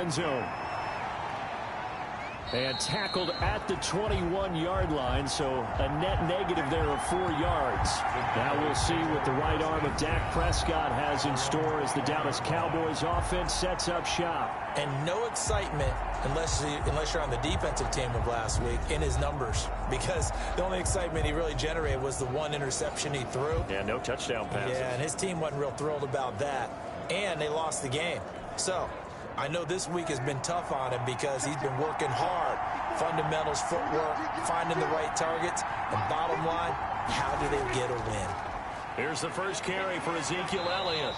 end zone. And tackled at the 21-yard line, so a net negative there of 4 yards. Now we'll see what the right arm of Dak Prescott has in store as the Dallas Cowboys offense sets up shop. And no excitement, unless you're on the defensive team of last week, in his numbers. Because the only excitement he really generated was the one interception he threw. Yeah, no touchdown passes. Yeah, and his team wasn't real thrilled about that. And they lost the game. So I know this week has been tough on him because he's been working hard. Fundamentals, footwork, finding the right targets. And bottom line, how do they get a win? Here's the first carry for Ezekiel Elliott.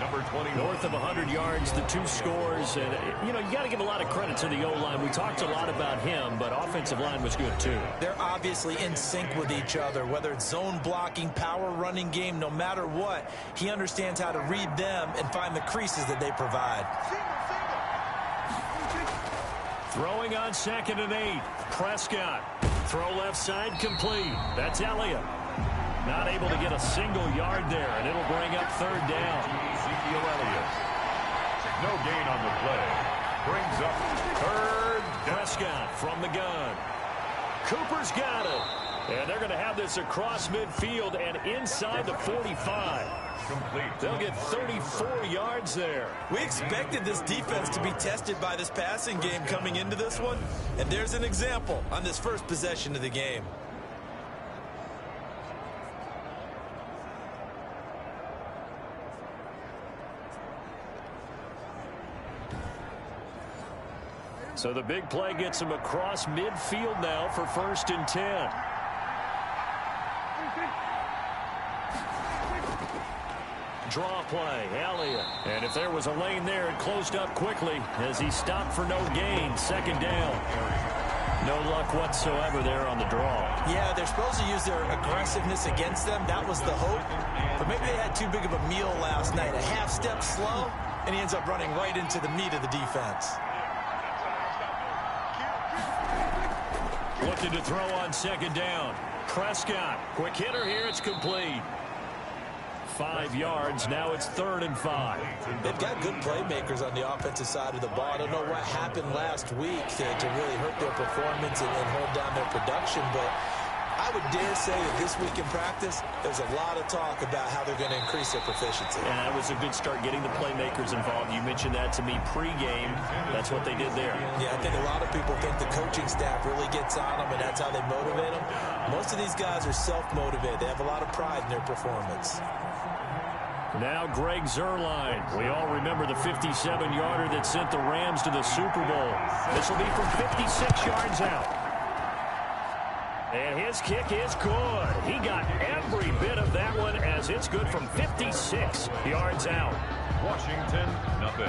Number 20. North of 100 yards, the 2 scores. And, you know, you got to give a lot of credit to the O-line. We talked a lot about him, but offensive line was good, too. They're obviously in sync with each other, whether it's zone blocking, power running game, no matter what. He understands how to read them and find the creases that they provide. Throwing on 2nd and 8. Prescott. Throw left side complete. That's Elliott. Not able to get a single yard there, and it'll bring up 3rd down. Ezekiel Elliott. No gain on the play. Brings up 3rd down. Prescott from the gun. Cooper's got it. And they're going to have this across midfield and inside the 45. Complete. They'll get 34 yards there. We expected this defense to be tested by this passing game coming into this one, and there's an example on this first possession of the game. So the big play gets him across midfield now for 1st and 10. Draw play, Elliott. And if there was a lane there, it closed up quickly as he stopped for no gain. 2nd down. No luck whatsoever there on the draw. Yeah, they're supposed to use their aggressiveness against them. That was the hope. But maybe they had too big of a meal last night. A half step slow, and he ends up running right into the meat of the defense. Looking to throw on 2nd down. Prescott, quick hitter here, it's complete. 5 yards, now it's 3rd and 5. They've got good playmakers on the offensive side of the ball. I don't know what happened last week to really hurt their performance and hold down their production, but I would dare say that this week in practice, there's a lot of talk about how they're going to increase their proficiency. And that was a good start getting the playmakers involved. You mentioned that to me pregame. That's what they did there. Yeah, I think a lot of people think the coaching staff really gets on them, and that's how they motivate them. Most of these guys are self-motivated. They have a lot of pride in their performance. Now Greg Zuerlein. We all remember the 57-yarder that sent the Rams to the Super Bowl. This will be from 56 yards out. And his kick is good. He got every bit of that one as it's good from 56 yards out. Washington, nothing.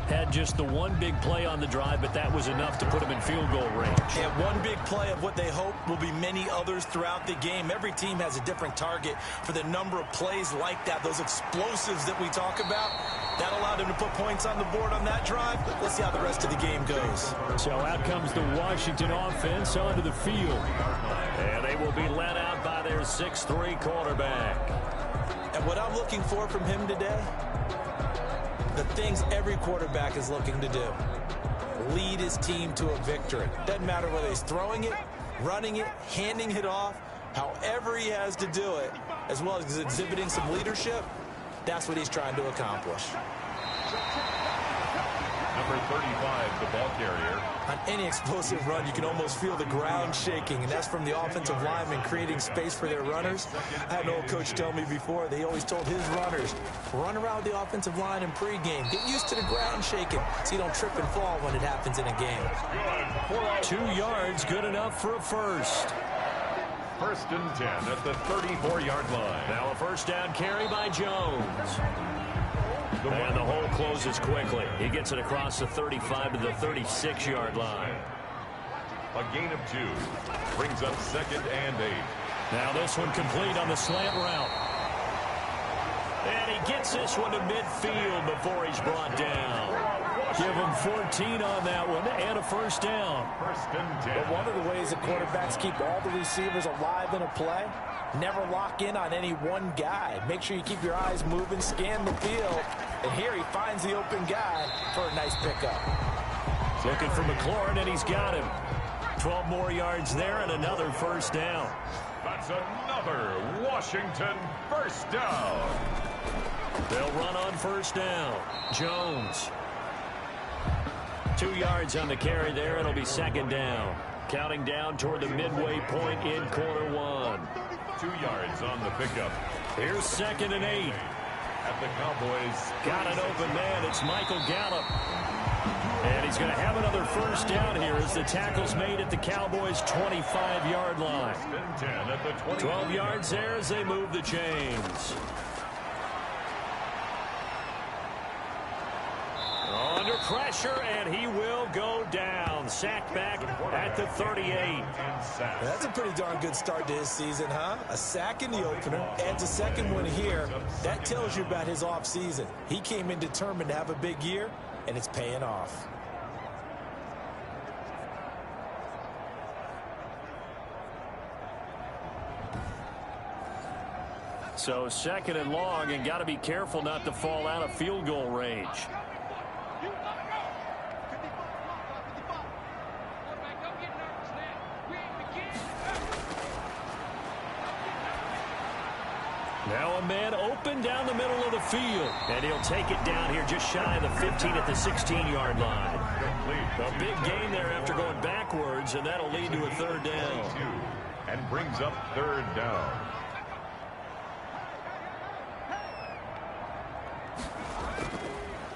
Had just the one big play on the drive, but that was enough to put him in field goal range. And one big play of what they hope will be many others throughout the game. Every team has a different target for the number of plays like that, those explosives that we talk about. That allowed him to put points on the board on that drive. Let's see how the rest of the game goes. So out comes the Washington offense onto the field. And they will be led out by their 6'3" quarterback. And what I'm looking for from him today, the things every quarterback is looking to do. Lead his team to a victory. Doesn't matter whether he's throwing it, running it, handing it off, however he has to do it, as well as exhibiting some leadership, that's what he's trying to accomplish. Number 35, the ball carrier. On any explosive run, you can almost feel the ground shaking, and that's from the offensive linemen creating space for their runners. I had an old coach tell me before, they always told his runners, run around the offensive line in pregame. Get used to the ground shaking so you don't trip and fall when it happens in a game. 2 yards, good enough for a first. 1st and 10 at the 34-yard line. Now a first down carry by Jones. And the hole closes quickly. He gets it across the 35 to the 36-yard line. A gain of 2. Brings up 2nd and 8. Now this one complete on the slant route. And he gets this one to midfield before he's brought down. Give him 14 on that one and a first down. First and 10. But one of the ways that quarterbacks keep all the receivers alive in a play, never lock in on any one guy. Make sure you keep your eyes moving, scan the field. And here he finds the open guy for a nice pickup. Looking for McLaurin, and he's got him. 12 more yards there and another first down. That's another Washington first down. They'll run on first down. Jones. 2 yards on the carry there. It'll be second down. Counting down toward the midway point in quarter one. 2 yards on the pickup. Here's second and 8. At the Cowboys. Got an open man. It's Michael Gallup. And he's going to have another first down here as the tackle's made at the Cowboys' 25-yard line. First and 10 at the 20. 12 yards there as they move the chains. Under pressure, and he will go down. Sacked back at the 38. That's a pretty darn good start to his season, huh? A sack in the opener, adds a second one here. That tells you about his offseason. He came in determined to have a big year, and it's paying off. So second and long, and got to be careful not to fall out of field goal range. Now a man open down the middle of the field. And he'll take it down here just shy of the 15 at the 16-yard line. A big gain there after going backwards, and that'll lead to a third down. And brings up third down.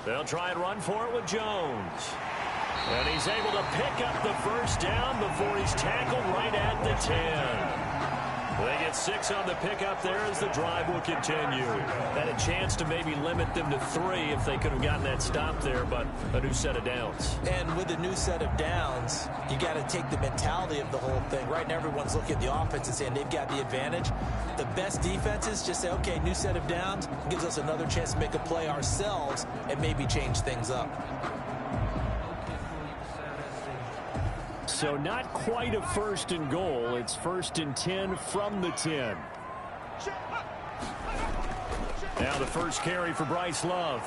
They'll try and run for it with Jones. And he's able to pick up the first down before he's tackled right at the 10. They get 6 on the pickup there as the drive will continue. Had a chance to maybe limit them to 3 if they could have gotten that stop there, but a new set of downs. And with a new set of downs, you got to take the mentality of the whole thing. Right now, everyone's looking at the offense and saying they've got the advantage. The best defenses just say, okay, new set of downs gives us another chance to make a play ourselves and maybe change things up. So not quite a first and goal. It's first and 10 from the 10. Now the first carry for Bryce Love.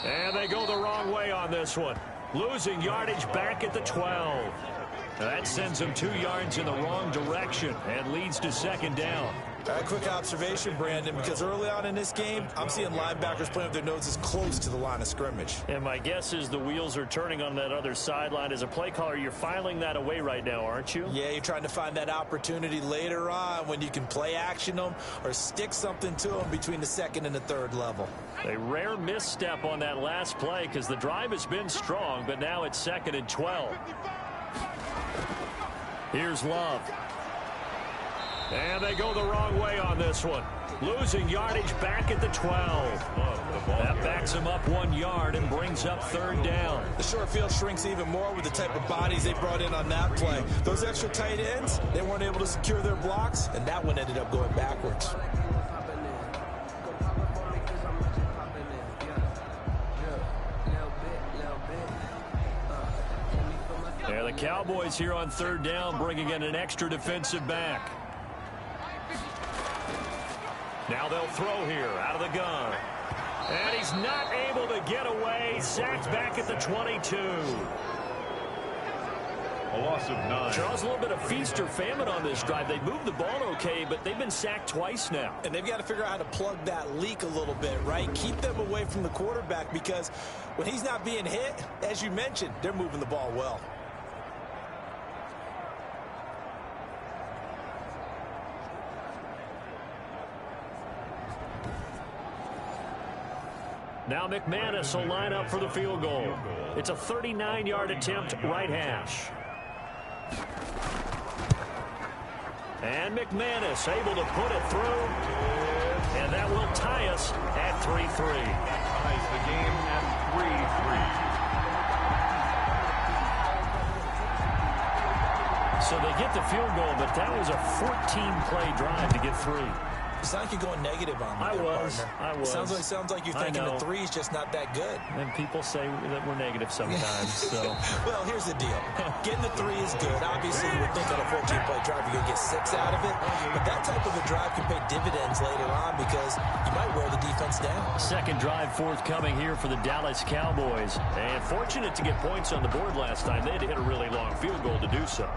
And they go the wrong way on this one. Losing yardage back at the 12. That sends them 2 yards in the wrong direction and leads to second down. A quick observation, Brandon, because early on in this game, I'm seeing linebackers playing with their noses close to the line of scrimmage. And my guess is the wheels are turning on that other sideline. As a play caller, you're filing that away right now, aren't you? Yeah, you're trying to find that opportunity later on when you can play action them or stick something to them between the second and the third level. A rare misstep on that last play because the drive has been strong, but now it's second and 12. Here's Love. And they go the wrong way on this one. Losing yardage back at the 12. That backs them up 1 yard and brings up third down. The short field shrinks even more with the type of bodies they brought in on that play. Those extra tight ends, they weren't able to secure their blocks, and that one ended up going backwards. Yeah, the Cowboys here on third down bringing in an extra defensive back. Now they'll throw here out of the gun. And he's not able to get away. Sacked back at the 22. A loss of 9. Charles, a little bit of feast or famine on this drive. They moved the ball okay, but they've been sacked twice now. And they've got to figure out how to plug that leak a little bit, right? Keep them away from the quarterback because when he's not being hit, as you mentioned, they're moving the ball well. Now McManus will line up for the field goal. It's a 39-yard attempt, right hash. And McManus able to put it through. And that will tie us at 3-3. Ties the game at 3-3. So they get the field goal, but that was a 14-play drive to get 3. You sound like you're going negative on me. I was. Sounds like you're thinking the three is just not that good. And people say that we're negative sometimes. So. Well, here's the deal. Getting the three is good. Obviously, you would think on a 14-play drive you're going to get 6 out of it. But that type of a drive can pay dividends later on because you might wear the defense down. Second drive forthcoming here for the Dallas Cowboys. And fortunate to get points on the board last time. They had to hit a really long field goal to do so.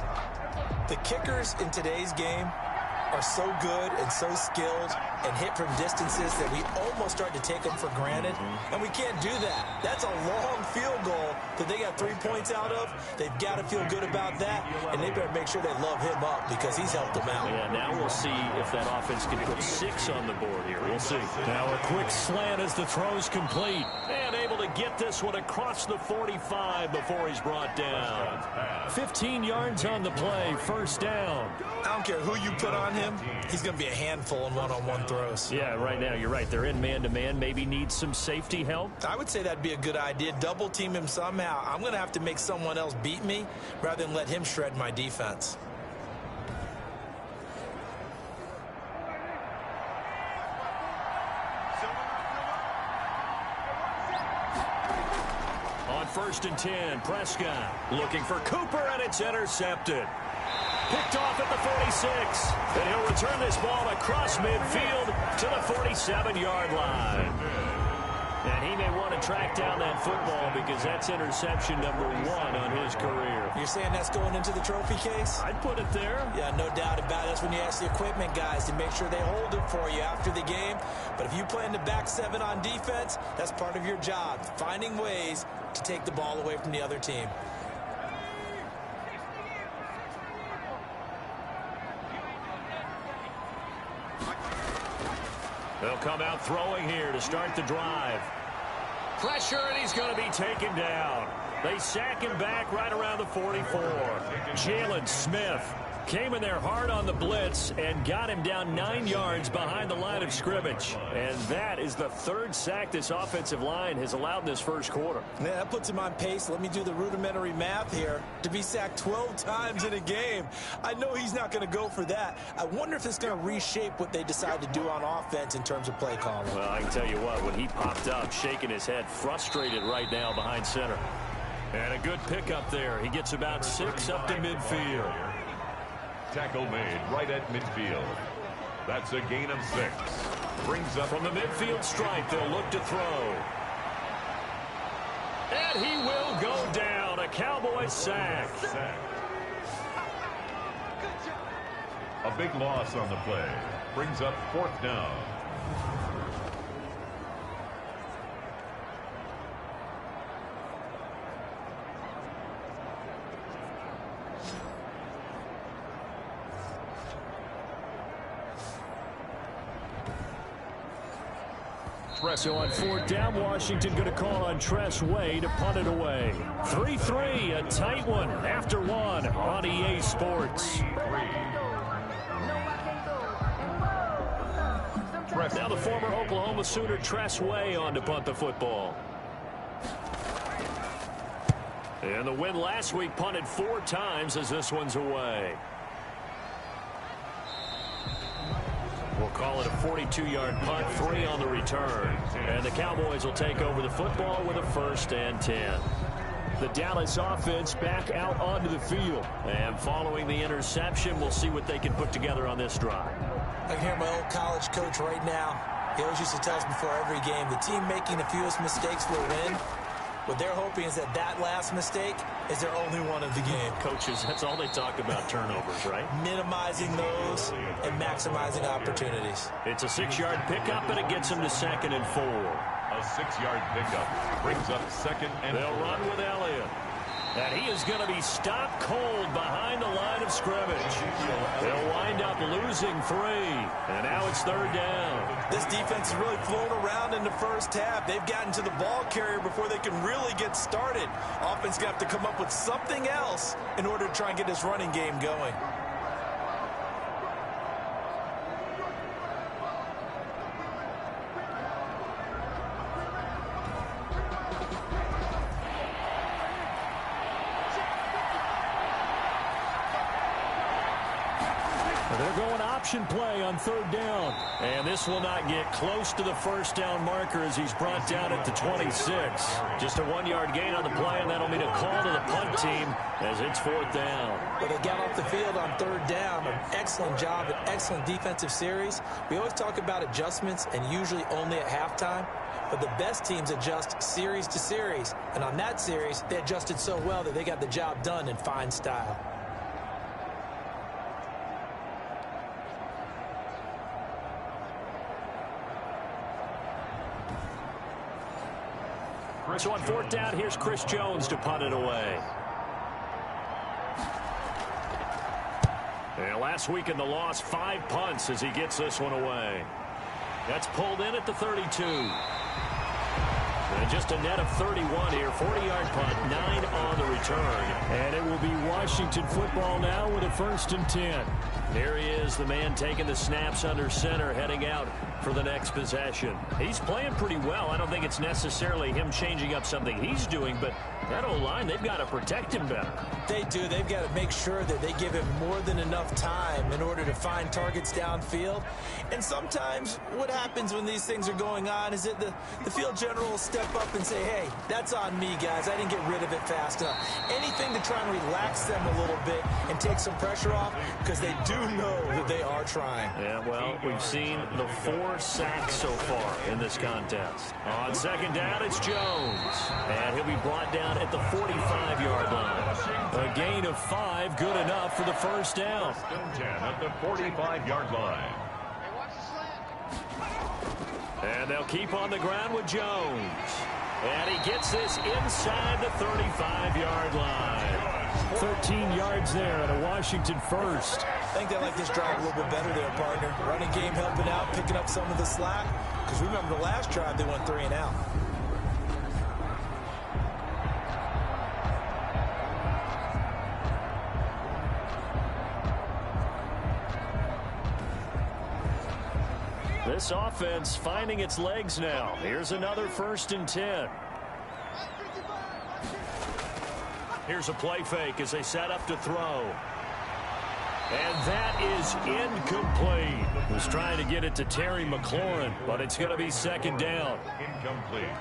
The kickers in today's game are so good and so skilled and hit from distances that we almost start to take them for granted. And we can't do that. That's a long field goal that they got 3 points out of. They've got to feel good about that, and they better make sure they love him up because he's helped them out. Yeah, now we'll see if that offense can put 6 on the board here. We'll see. Now a quick slant as the throw's complete. And able to get this one across the 45 before he's brought down. 15 yards on the play, first down. I don't care who you put on him, he's going to be a handful in one-on-one throws. Yeah, right now, you're right. They're in man-to-man. Maybe needs some safety help. I would say that'd be a good idea. Double team him somehow. I'm going to have to make someone else beat me rather than let him shred my defense. On 1st and 10, Prescott looking for Cooper, and it's intercepted. Picked off at the 46, and he'll return this ball across midfield to the 47-yard line. And he may want to track down that football because that's interception number 1 on his career. You're saying that's going into the trophy case? I'd put it there. Yeah, no doubt about it. That's when you ask the equipment guys to make sure they hold it for you after the game. But if you play in the back 7 on defense, that's part of your job, finding ways to take the ball away from the other team. They'll come out throwing here to start the drive. Pressure, and he's going to be taken down. They sack him back right around the 44. Jalen Smith came in there hard on the blitz and got him down 9 yards behind the line of scrimmage. And that is the 3rd sack this offensive line has allowed in this first quarter. Yeah, that puts him on pace. Let me do the rudimentary math here. To be sacked 12 times in a game, I know he's not going to go for that. I wonder if it's going to reshape what they decide to do on offense in terms of play calling. Well, I can tell you what, when he popped up, shaking his head, frustrated right now behind center. And a good pickup there. He gets about 6 up to midfield. Tackle made right at midfield. That's a gain of 6. Brings up from the midfield stripe. They'll look to throw. And he will go down. A Cowboys sack. A big loss on the play. Brings up 4th down. So on 4th down, Washington going to call on Tress Way to punt it away. 3-3, a tight one after 1 on EA Sports. Now the former Oklahoma Sooner Tress Way on to punt the football. And the win last week punted 4 times as this one's away. We'll call it a 42-yard punt, 3 on the return. And the Cowboys will take over the football with a 1st and 10. The Dallas offense back out onto the field. And following the interception, we'll see what they can put together on this drive. I can hear my old college coach right now. He always used to tell us before every game, the team making the fewest mistakes will win. What they're hoping is that that last mistake is their only one of the game. Coaches, that's all they talk about, turnovers, right? Minimizing those and maximizing opportunities. It's a 6-yard pickup, and it gets them to 2nd and 4. A 6-yard pickup brings up 2nd and 4. They'll run with Elliott. And he is going to be stopped cold behind the line of scrimmage. They'll wind up losing 3. And now it's 3rd down. This defense is really flown around in the first half. They've gotten to the ball carrier before they can really get started. Offense going to have to come up with something else in order to try and get this running game going. go an option play on 3rd down. And this will not get close to the first down marker as he's brought down at the 26. Just a 1-yard gain on the play, and that'll mean a call to the punt team as it's 4th down. Well, they got off the field on 3rd down. An excellent job, an excellent defensive series. We always talk about adjustments, and usually only at halftime. But the best teams adjust series to series. And on that series, they adjusted so well that they got the job done in fine style. So on 4th down, here's Chris Jones to punt it away. And last week in the loss, 5 punts as he gets this one away. That's pulled in at the 32. And just a net of 31 here. 40-yard punt, 9 on the return. And it will be Washington football now with a 1st and 10. Here he is, the man taking the snaps under center, heading out for the next possession. He's playing pretty well. I don't think it's necessarily him changing up something he's doing, but that O-line, they've got to protect him better. They do. They've got to make sure that they give him more than enough time in order to find targets downfield. And sometimes what happens when these things are going on is that the field general will step up and say, hey, that's on me, guys. I didn't get rid of it fast enough. Anything to try and relax them a little bit and take some pressure off, because they do know that they are trying. Yeah, well, we've seen the 4 sacks so far in this contest. On 2nd down, it's Jones. And he'll be brought down at the 45-yard line. A gain of 5, good enough for the 1st down. 10 at the 45-yard line. And they'll keep on the ground with Jones. And he gets this inside the 35-yard line. 13 yards there at a Washington 1st. I think they like this drive a little bit better there, partner. Running game helping out, picking up some of the slack. Because remember the last drive, they went 3 and out. This offense finding its legs now. Here's another 1st and 10. Here's a play fake as they set up to throw. And that is incomplete. Was trying to get it to Terry McLaurin, but it's going to be 2nd down. Incomplete.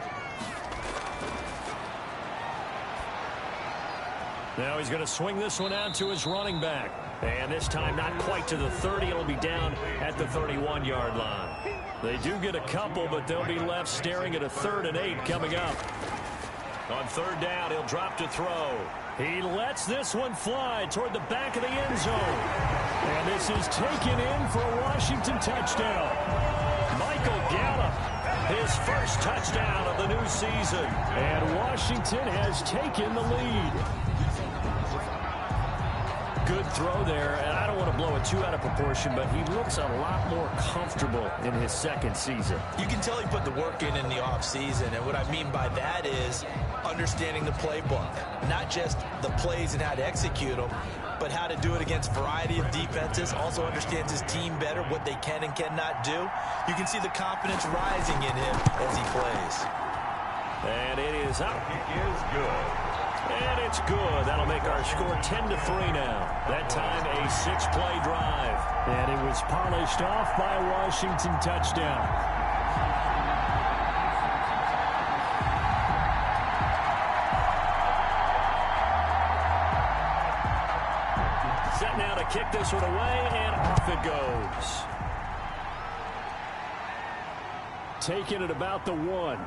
Now he's going to swing this one out to his running back. And this time not quite to the 30. It'll be down at the 31-yard line. They do get a couple, but they'll be left staring at a 3rd and 8 coming up. On 3rd down, he'll drop to throw. He lets this one fly toward the back of the end zone. And this is taken in for a Washington touchdown. Michael Gallup, his first touchdown of the new season. And Washington has taken the lead. Good throw there, and I don't want to blow it too out of proportion, but he looks a lot more comfortable in his 2nd season. You can tell he put the work in the offseason, and what I mean by that is understanding the playbook. Not just the plays and how to execute them, but how to do it against a variety of defenses. Also understands his team better, what they can and cannot do. You can see the confidence rising in him as he plays. And it is up. It is good. And it's good. That'll make our score 10-3 now. That time a 6-play drive. And it was polished off by a Washington touchdown. Set now to kick this one away, and off it goes. Taking it about the 1.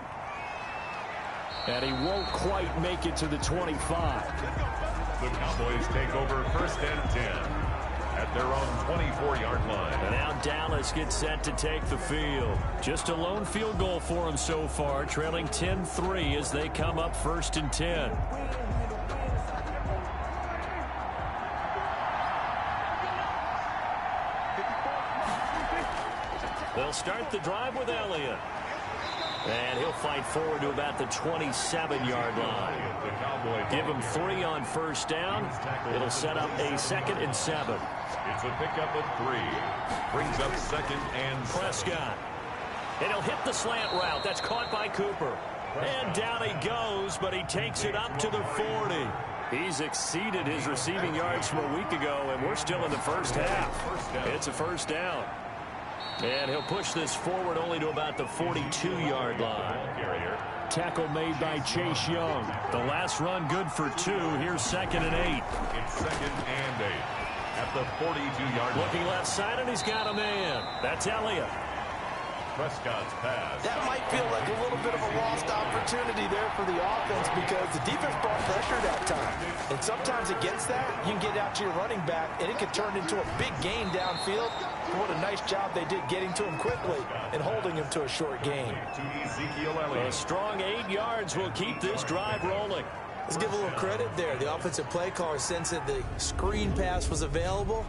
And he won't quite make it to the 25. The Cowboys take over 1st and 10 at their own 24-yard line. And now Dallas gets set to take the field. Just a lone field goal for him so far, trailing 10-3 as they come up 1st and 10. They'll start the drive with Elliott. And he'll fight forward to about the 27-yard line. Give him 3 on 1st down. It'll set up a 2nd and 7. It's a pickup of 3. Brings up 2nd and 7. Prescott. And he'll hit the slant route. That's caught by Cooper. And down he goes, but he takes it up to the 40. He's exceeded his receiving yards from a week ago, and we're still in the first half. It's a first down. And he'll push this forward only to about the 42-yard line. Tackle made by Chase Young. The last run good for 2. Here's 2nd and 8. It's 2nd and 8 at the 42-yard line. Looking left side, and he's got a man. That's Elliott. Prescott's pass. That might feel like a little bit of a lost opportunity there for the offense because the defense brought pressure that time. And sometimes against that, you can get out to your running back, and it can turn into a big gain downfield. What a nice job they did getting to him quickly and holding him to a short gain. A strong 8 yards will keep this drive rolling. Let's give a little credit there. The offensive play caller sensed that the screen pass was available.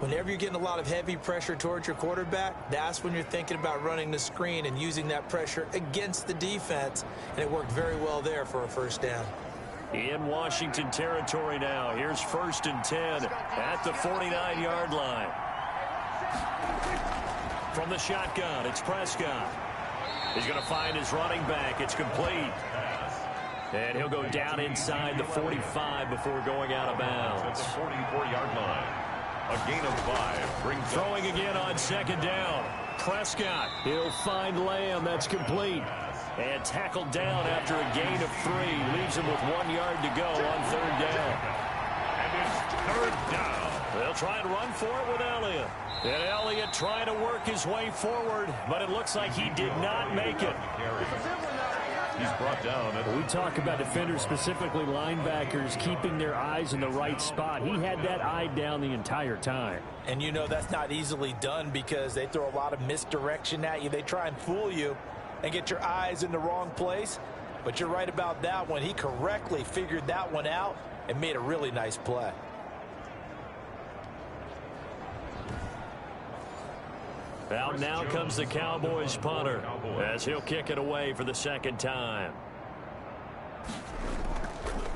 Whenever you're getting a lot of heavy pressure towards your quarterback, that's when you're thinking about running the screen and using that pressure against the defense. And it worked very well there for a first down. In Washington territory now. Here's 1st and 10 at the 49-yard line. From the shotgun, it's Prescott. He's going to find his running back. It's complete. And he'll go down inside the 45 before going out of bounds. At the 44-yard line. A gain of 5 brings throwing again on 2nd down. Prescott, he'll find Lamb. That's complete. And tackled down after a gain of 3. Leaves him with 1 yard to go on 3rd down. And it's 3rd down. They'll try and run for it with Elliott. And Elliott trying to work his way forward, but it looks like he did not make it. He's brought down. We talk about defenders, specifically linebackers, keeping their eyes in the right spot. He had that eye down the entire time. And you know that's not easily done because they throw a lot of misdirection at you. They try and fool you and get your eyes in the wrong place. But you're right about that one. He correctly figured that one out and made a really nice play. Out now comes the Cowboys punter as he'll kick it away for the 2nd time.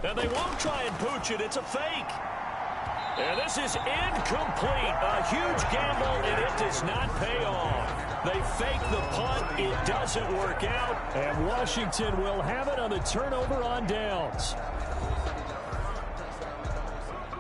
And they won't try and pooch it. It's a fake. And this is incomplete. A huge gamble, and it does not pay off. They fake the punt. It doesn't work out. And Washington will have it on the turnover on downs.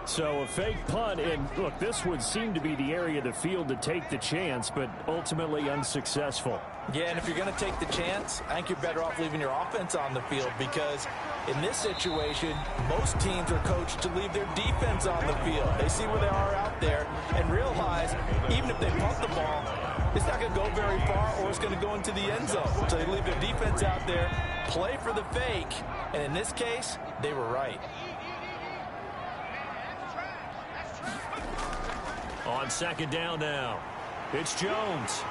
So a fake punt, and look, this would seem to be the area of the field to take the chance, but ultimately unsuccessful. Yeah, and if you're going to take the chance, I think you're better off leaving your offense on the field because in this situation, most teams are coached to leave their defense on the field. They see where they are out there and realize even if they punt the ball, it's not going to go very far or it's going to go into the end zone. So they leave their defense out there, play for the fake, and in this case, they were right. On 2nd down now, it's Jones.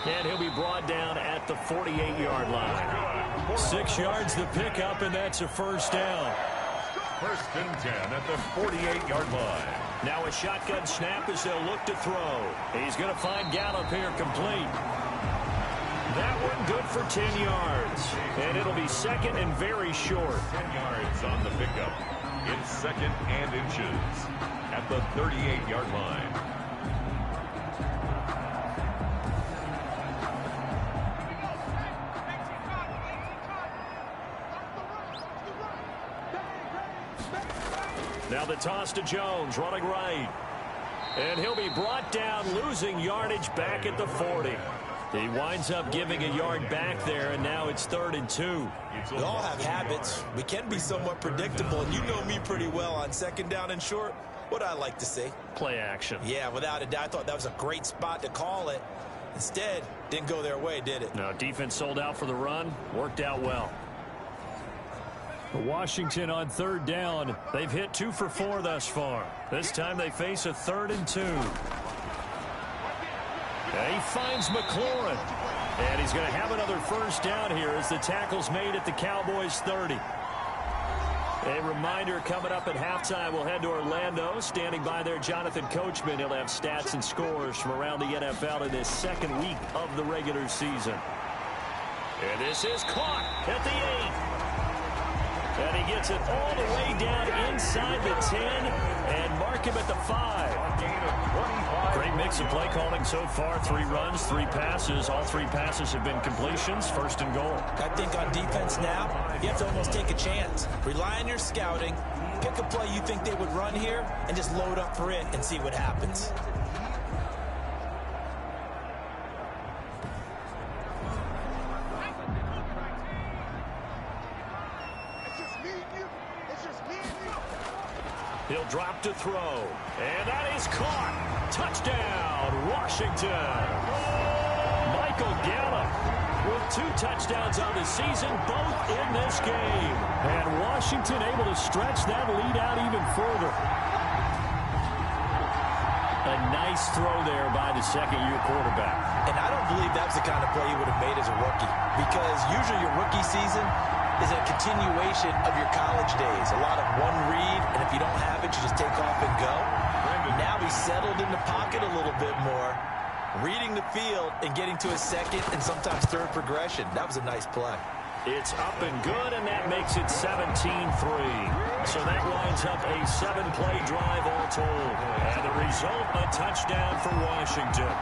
And he'll be brought down at the 48-yard line. 6 yards the pickup, and that's a first down. 1st and 10 at the 48-yard line. Now a shotgun snap as they'll look to throw. He's going to find Gallup here complete. That one good for 10 yards. And it'll be 2nd and very short. 10 yards on the pickup. It's 2nd and inches at the 38-yard line. Now the toss to Jones, running right. And he'll be brought down, losing yardage back at the 40. He winds up giving a yard back there, and now it's 3rd and 2. We all have habits. We can be somewhat predictable, and you know me pretty well on 2nd down and short. What I like to see. Play action. Yeah, without a doubt. I thought that was a great spot to call it. Instead, didn't go their way, did it? No, defense sold out for the run. Worked out well. Washington on 3rd down. They've hit 2 for 4 thus far. This time they face a 3rd and 2. And he finds McLaurin. And he's going to have another first down here as the tackle's made at the Cowboys 30. A reminder, coming up at halftime, we'll head to Orlando. Standing by there, Jonathan Coachman. He'll have stats and scores from around the NFL in this 2nd week of the regular season. And this is caught at the 8. And he gets it all the way down inside the 10 and mark him at the 5. Gain of 25. Great mix of play calling so far. 3 runs, 3 passes. All 3 passes have been completions. 1st and goal. I think on defense now, you have to almost take a chance. Rely on your scouting, pick a play you think they would run here, and just load up for it and see what happens. He'll drop to throw. And that is caught. Touchdown, Washington. Michael Gallup with 2 touchdowns on the season, both in this game. And Washington able to stretch that lead out even further. A nice throw there by the second-year quarterback. And I don't believe that's the kind of play he would have made as a rookie, because usually your rookie season is a continuation of your college days. A lot of one read, and if you don't have it, you just take off and go. Now he's settled in the pocket a little bit more, reading the field and getting to his second and sometimes third progression. That was a nice play. It's up and good, and that makes it 17-3. So that lines up a 7-play drive all told. And the result, a touchdown for Washington.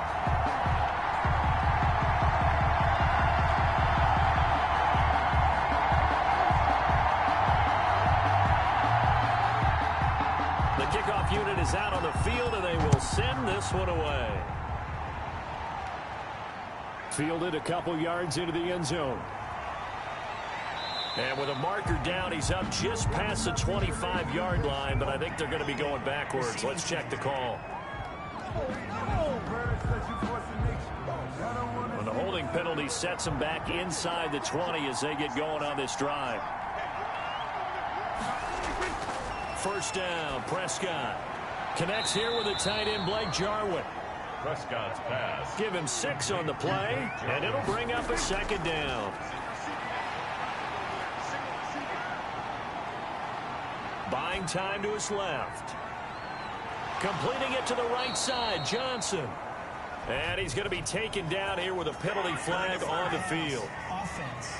The kickoff unit is out on the field, and they will send this one away. Fielded a couple yards into the end zone. And with a marker down, he's up just past the 25-yard line, but I think they're going to be going backwards. Let's check the call. And the holding penalty sets them back inside the 20 as they get going on this drive. First down, Prescott. Connects here with a tight end, Blake Jarwin. Prescott's pass. Give him 6 on the play, and it'll bring up a second down. Buying time to his left. Completing it to the right side, Johnson. And he's going to be taken down here with a penalty flag on the field. Offense.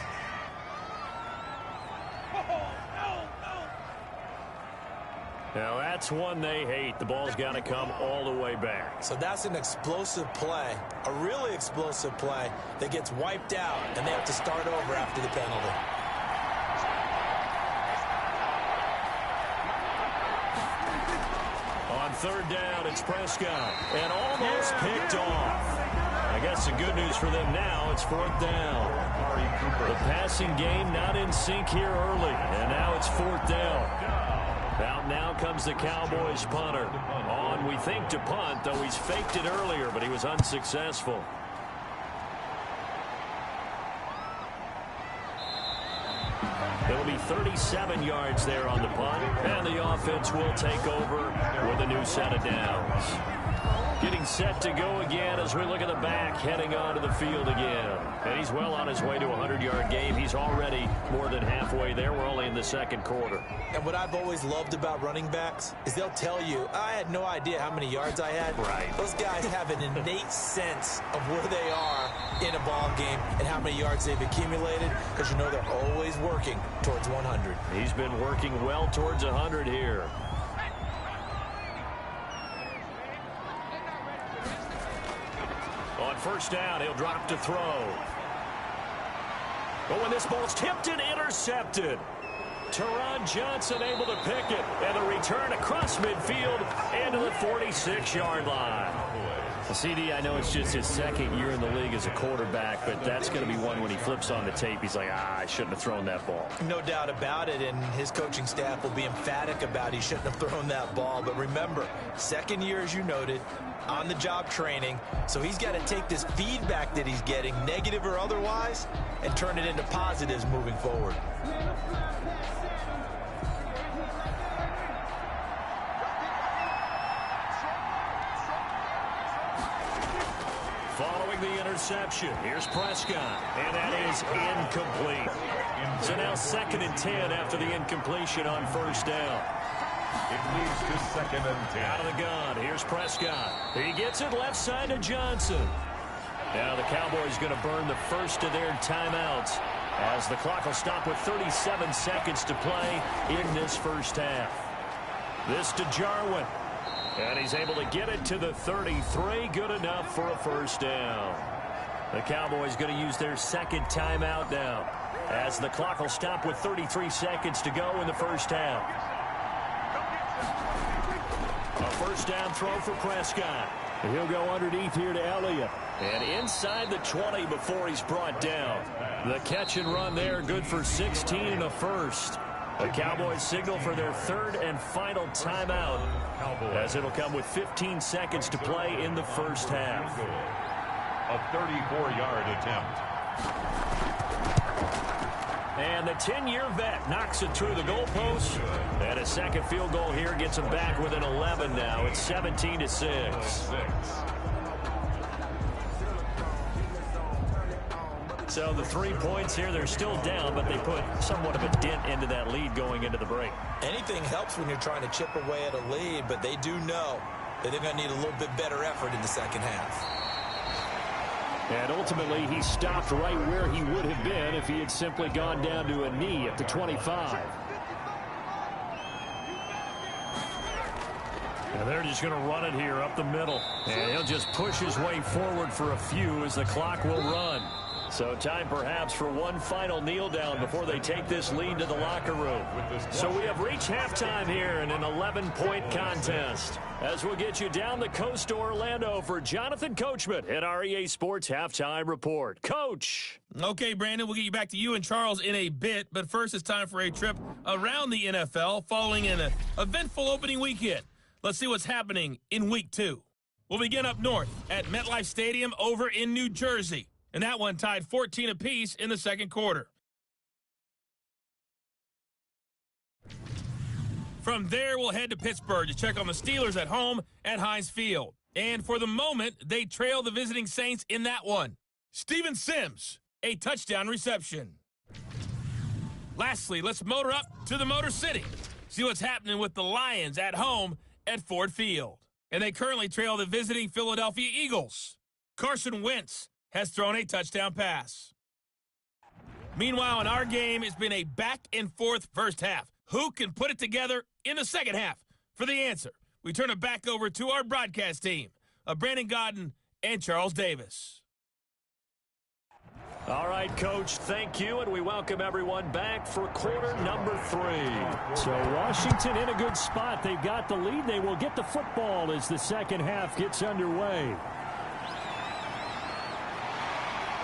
Now that's one they hate. The ball's got to come all the way back. So that's an explosive play, a really explosive play that gets wiped out, and they have to start over after the penalty. On third down, it's Prescott, and almost picked off. I guess the good news for them now, it's 4th down. The passing game not in sync here early, and now it's 4th down. Out now comes the Cowboys punter. On, we think, to punt, though he's faked it earlier, but he was unsuccessful. It'll be 37 yards there on the punt, and the offense will take over with a new set of downs. Getting set to go again as we look at the back, heading onto the field again. And he's well on his way to a 100-yard game. He's already more than halfway there. We're only in the second quarter. And what I've always loved about running backs is they'll tell you, I had no idea how many yards I had. Right. Those guys have an innate sense of where they are in a ball game and how many yards they've accumulated, because you know they're always working towards 100. He's been working well towards 100 here. On first down, he'll drop to throw. But when this ball's tipped and intercepted, Teron Johnson able to pick it, and the return across midfield into the 46-yard line. CD, I know it's just his second year in the league as a quarterback, but that's going to be one when he flips on the tape. He's like, I shouldn't have thrown that ball. No doubt about it, and his coaching staff will be emphatic about he shouldn't have thrown that ball. But remember, second year, as you noted, on-the-job training, so he's got to take this feedback that he's getting, negative or otherwise, and turn it into positives moving forward. Following the interception, here's Prescott, and that is incomplete. So now 2nd and 10 after the incompletion on first down. It leads to 2nd and 10. Out of the gun, here's Prescott. He gets it left side to Johnson. Now the Cowboys going to burn the first of their timeouts as the clock will stop with 37 seconds to play in this first half. This to Jarwin. And he's able to get it to the 33. Good enough for a first down. The Cowboys going to use their second timeout now. as the clock will stop with 33 seconds to go in the first half. A first down throw for Prescott. He'll go underneath here to Elliott. And inside the 20 before he's brought down. The catch and run there, good for 16 and a first. The Cowboys signal for their third and final timeout, as it'll come with 15 seconds to play in the first half. A 34-yard attempt. And the 10-year vet knocks it through the goalpost. And a second field goal here gets him back within 11 now. It's 17-6. So the 3 points here, they're still down, but they put somewhat of a dent into that lead going into the break. Anything helps when you're trying to chip away at a lead, but they do know that they're going to need a little bit better effort in the second half. And ultimately, he stopped right where he would have been if he had simply gone down to a knee at the 25. And they're just going to run it here up the middle. And he'll just push his way forward for a few as the clock will run. So time perhaps for one final kneel down before they take this lead to the locker room. So we have reached halftime here in an 11-point contest. As we'll get you down the coast to Orlando for Jonathan Coachman at our EA Sports Halftime Report. Coach. Okay, Brandon, we'll get you back to you and Charles in a bit. But first, it's time for a trip around the NFL following an eventful opening weekend. Let's see what's happening in Week 2. We'll begin up north at MetLife Stadium over in New Jersey. And that one tied 14 apiece in the second quarter. From there, we'll head to Pittsburgh to check on the Steelers at home at Heinz Field. And for the moment, they trail the visiting Saints in that one. Steven Sims, a touchdown reception. Lastly, let's motor up to the Motor City. See what's happening with the Lions at home at Ford Field. And they currently trail the visiting Philadelphia Eagles. Carson Wentz has thrown a touchdown pass. Meanwhile, in our game, it's been a back-and-forth first half. Who can put it together in the second half? For the answer, we turn it back over to our broadcast team of Brandon Godden and Charles Davis. All right, Coach, thank you, and we welcome everyone back for quarter number 3. So Washington in a good spot. They've got the lead. They will get the football as the second half gets underway.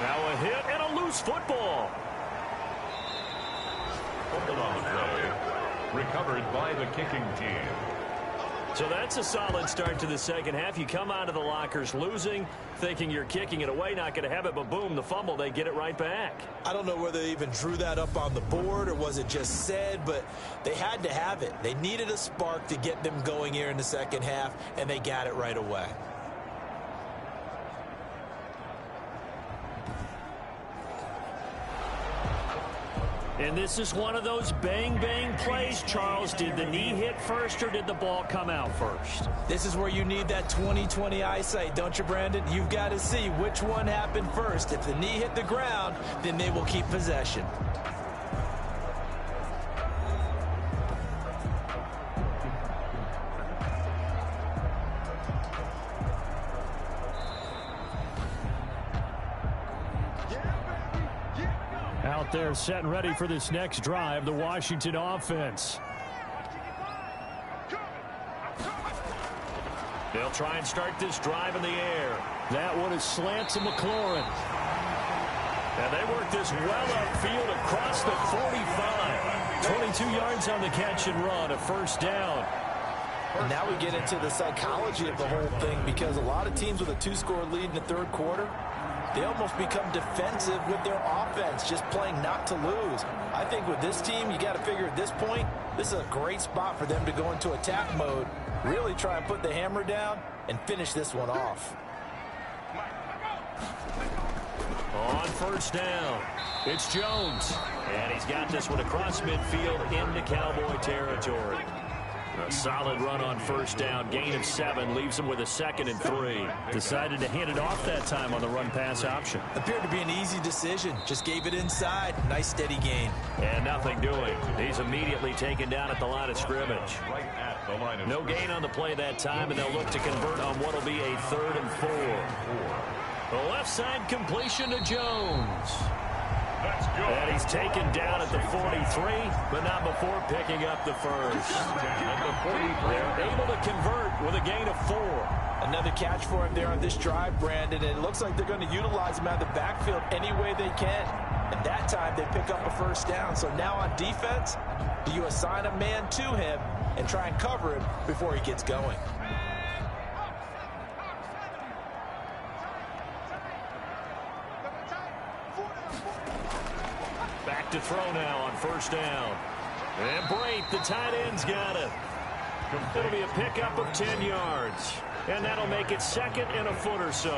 Now a hit and a loose football. Fumbled on the play. Recovered by the kicking team. So that's a solid start to the second half. You come out of the lockers losing, thinking you're kicking it away, not going to have it, but boom, the fumble, they get it right back. I don't know whether they even drew that up on the board or was it just said, but they had to have it. They needed a spark to get them going here in the second half, and they got it right away. And this is one of those bang-bang plays. Charles, did the knee hit first or did the ball come out first? This is where you need that 20/20 eyesight, don't you, Brandon? You've got to see which one happened first. If the knee hit the ground, then they will keep possession. Out there set and ready for this next drive, the Washington offense. They'll try and start this drive in the air. That one is slant to McLaurin. And they work this well upfield across the 45. 22 yards on the catch and run, a first down. And now we get into the psychology of the whole thing, because a lot of teams with a 2-score lead in the third quarter, they almost become defensive with their offense, just playing not to lose. I think with this team, you got to figure at this point, this is a great spot for them to go into attack mode, really try and put the hammer down and finish this one off. On first down, it's Jones. And he's got this one across midfield into Cowboy territory. A solid run on first down, gain of 7, leaves him with a 2nd and 3. Decided to hand it off that time on the run-pass option. Appeared to be an easy decision. Just gave it inside. Nice steady gain. And nothing doing. He's immediately taken down at the line of scrimmage. Right at the line of No gain on the play that time, and they'll look to convert on what will be a 3rd and 4. The left side completion to Jones. And he's taken down at the 43, but not before picking up the first. They're able to convert with a gain of 4. Another catch for him there on this drive, Brandon, and it looks like they're going to utilize him out of the backfield any way they can. And that time they pick up a first down. So now on defense, do you assign a man to him and try and cover him before he gets going? Back to throw now on first down. And Brate, the tight end's got it. It'll be a pickup of 10 yards. And that'll make it second and a foot or so.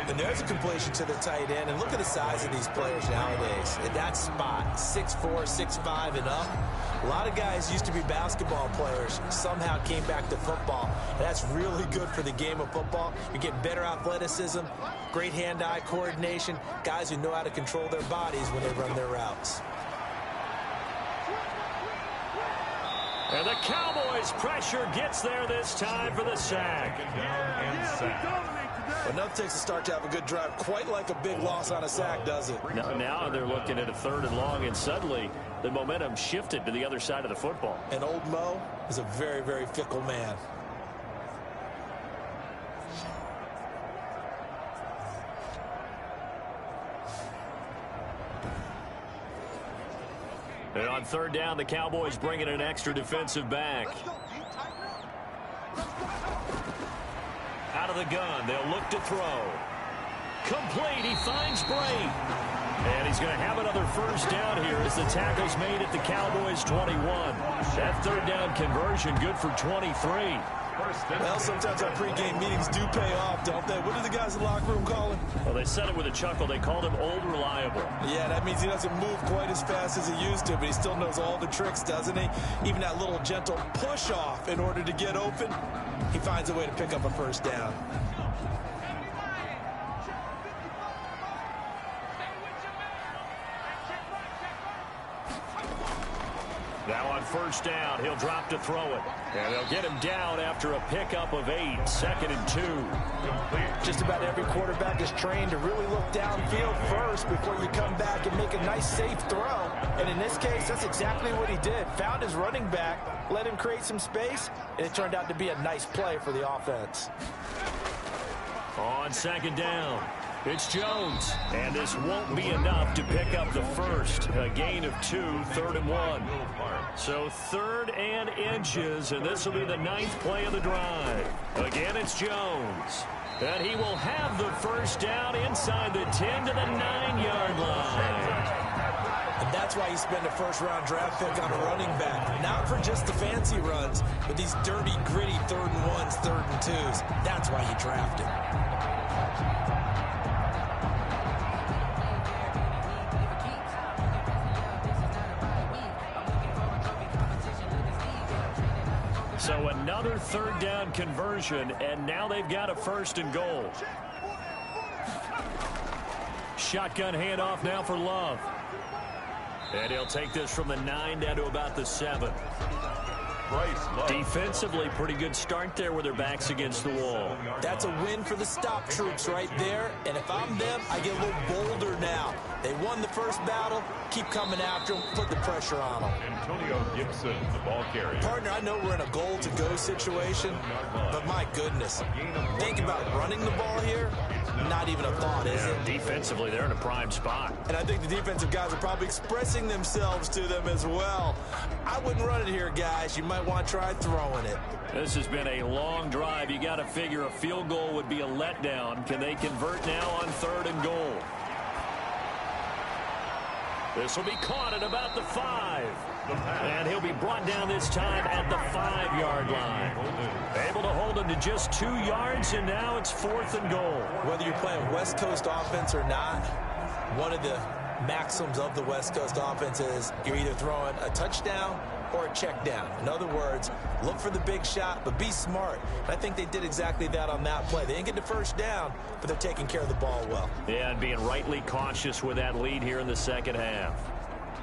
And there's a completion to the tight end. And look at the size of these players nowadays. In that spot, 6'4", 6'5", and up. A lot of guys used to be basketball players, somehow came back to football. And that's really good for the game of football. You're getting better athleticism, great hand-eye coordination, guys who know how to control their bodies when they run their routes. And the Cowboys' pressure gets there this time for the sack. Enough takes a start to have a good drive, quite like a big loss on a sack, does it? Now they're looking at a 3rd and long, and suddenly the momentum shifted to the other side of the football. And old Mo is a very, very fickle man. And on 3rd down, the Cowboys bring in an extra defensive back. Out of the gun, they'll look to throw. Complete, he finds Brate. And he's going to have another first down here as the tackle's made at the Cowboys' 21. That 3rd down conversion good for 23. Well, sometimes our pregame meetings do pay off, don't they? What do the guys in the locker room call him? Well, they said it with a chuckle. They called him Old Reliable. Yeah, that means he doesn't move quite as fast as he used to, but he still knows all the tricks, doesn't he? Even that little gentle push-off in order to get open, he finds a way to pick up a first down. Now on first down, he'll drop to throw it. And they'll get him down after a pickup of 8, 2nd and 2. Just about every quarterback is trained to really look downfield first before you come back and make a nice, safe throw. And in this case, that's exactly what he did. Found his running back, let him create some space, and it turned out to be a nice play for the offense. On 2nd down, it's Jones. And this won't be enough to pick up the first. A gain of 2, 3rd and 1. So 3rd and inches, and this will be the 9th play of the drive. Again, it's Jones. And he will have the first down inside the 10 to the 9-yard line. And that's why you spend a first-round draft pick on a running back. Not for just the fancy runs, but these dirty, gritty 3rd and 1s, 3rd and 2s. That's why you draft him. So another 3rd down conversion, and now they've got a 1st and goal. Shotgun handoff now for Love. And he'll take this from the 9 down to about the 7. Defensively, pretty good start there with their backs against the wall. That's a win for the stop troops right there. And if I'm them, I get a little bolder now. They won the first battle. Keep coming after them. Put the pressure on them. Antonio Gibson, the ball carrier. Partner, I know we're in a goal-to-go situation, but my goodness. Think about running the ball here. Not even a thought, is it? Defensively, they're in a prime spot. And I think the defensive guys are probably expressing themselves to them as well. I wouldn't run it here, guys. You might want to try throwing it. This has been a long drive. You got to figure a field goal would be a letdown. Can they convert now on 3rd and goal? This will be caught at about the 5. And he'll be brought down this time at the 5-yard line. Able to hold him to just 2 yards, and now it's 4th and goal. Whether you're playing West Coast offense or not, one of the maxims of the West Coast offense is you're either throwing a touchdown or a check down. In other words, look for the big shot, but be smart. And I think they did exactly that on that play. They didn't get the first down, but they're taking care of the ball well. Yeah, and being rightly cautious with that lead here in the second half.